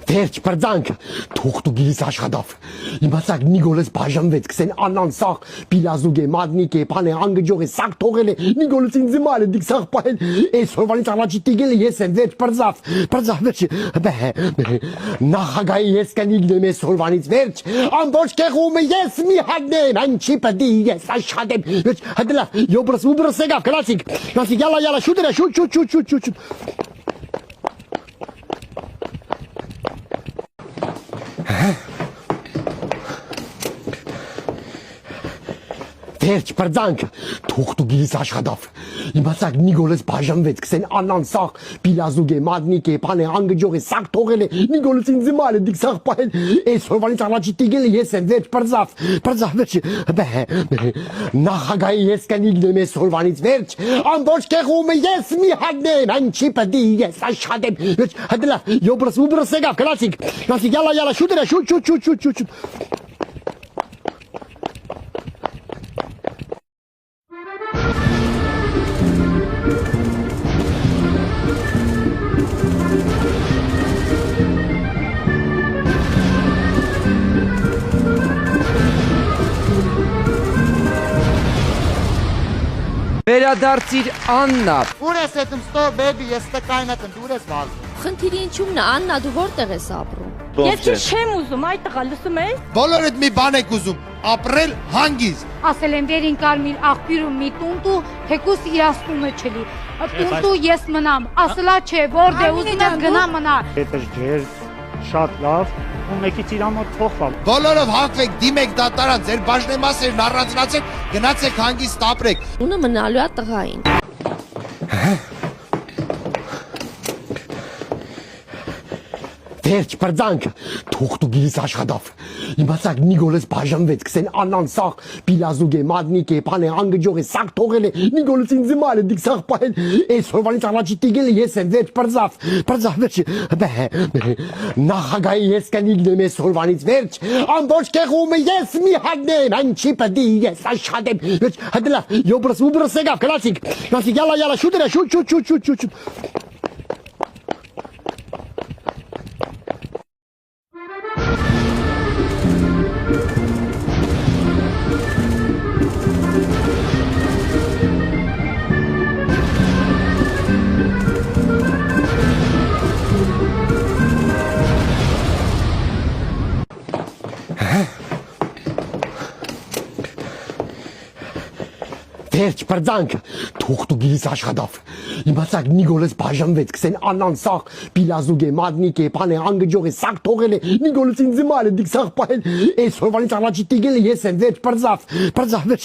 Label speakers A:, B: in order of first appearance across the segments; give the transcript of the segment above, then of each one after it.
A: Վերջ բրձանք, թուղթ ու գիրիս աշխատավ, իմացակ Նիգոլես բաժանվեց, կսեն անան սաղ, պիլազուգ է, մադնիկ է, պան է, անգջող է, սաղ թողել է, Նիգոլես ինձ մալ է, դիք սաղ պահել, ես հորվանից առաջի տիգել է, ես եմ, վերջ բրձավ, վերջ, նախագայի ես կնիգն եմ ես հորվանից, վերջ, ամբոչ կեղումը ես մի հագնեմ, անչի պդի ես աշխատեմ, վերջ, հդլա, յոբրս ուբրս եկավ, կնացիկ, յալա, շուտերա, շուտ, Վերջ բրձանք, թուղթ ու գիրիս աշխատավ, իմացակ Նիգոլես բաժանվեց, կսեն անան սաղ, պիլազուգ է, մադնիկ է, պան է, անգջող է, սաղ թողել է, Նիգոլես ինձ մալ է, դիք սաղ պահել, ես հորվանից առաջի տիգել է, ես եմ, վերջ բրձավ, վերջ, նախագայի ես կնիգն եմ ես հորվանից, վերջ, ամբոչ կեղումը ես մի հագնեմ, անչի պդի ես աշխատեմ, վերջ, հդլա, յոբրս ուբրս եկավ, կնացիկ, յալա, շուտերա, շուտ,
B: Վերադարձիր Աննա։
C: Ուր ես հետում ստո բեբի, ես տկայնատն, դուր ես վազում։
D: Խնդիրի ինչումն է, Աննա, դու որտեղ ես ապրում։
E: Ես քեզ չեմ ուզում, այդ տղա, լսում ես։
C: Բոլորդ մի բան եք ուզում, ապրել հանգիզ։
F: Ասել եմ վերին կարմիր աղբյուրում մի տունտու, թեկուս իրաստումը չլի։ Տունտու ես մնամ, ասլա չէ, որդ է ուզում ես գնա մնա։
G: Հետը ջեր, շատ լավ, ու մեկից իր ամոտ փոխվա։
C: Բոլորով հանգվեք, դիմեք դատարան, ձեր բաժնեմասերն առանձնացեք, գնացեք հանգիստ ապրեք։
D: Ունը մնալու է տղային։
A: Վերջ բրձանք, թուղթ ու գիրիս աշխատավ, իմացակ Նիգոլես բաժանվեց, կսեն անան սաղ, պիլազուգ է, մադնիկ է, պան է, անգջող է, սաղ թողել է, Նիգոլես ինձ մալ է, դիք սաղ պահել, ես հորվանից առաջի տիգել է, ես եմ, վերջ բրձավ, վերջ, նախագայի ես կնիգն եմ ես հորվանից, վերջ, ամբոչ կեղումը ես մի հագնեմ, անչի պդի ես աշխատեմ, վերջ, հդլա, յոբրս ուբրս եկավ, կնացիկ, յալա, շուտերա, շուտ, Վերջ բրձանք, թուղթ ու գիրիս աշխատավ, իմացակ Նիգոլես բաժանվեց, կսեն անան սաղ, պիլազուգ է, մադնիկ է, պան է, անգջող է, սաղ թողել է, Նիգոլես ինձ մալ է, դիք սաղ պահել, ես հորվանից առաջի տիգել է, ես եմ, վերջ բրձավ, վերջ,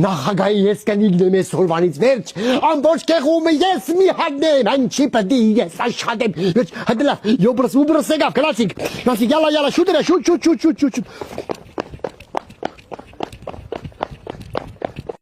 A: նախագայի ես կնիգն եմ ես հորվանից, վերջ, ամբոչ կեղումը ես մի հագնեմ, անչի պդի ես աշխատեմ, վերջ, հդլա, յոբրս ուբրս եկավ, կնացիկ, յալա, շուտերա, շուտ,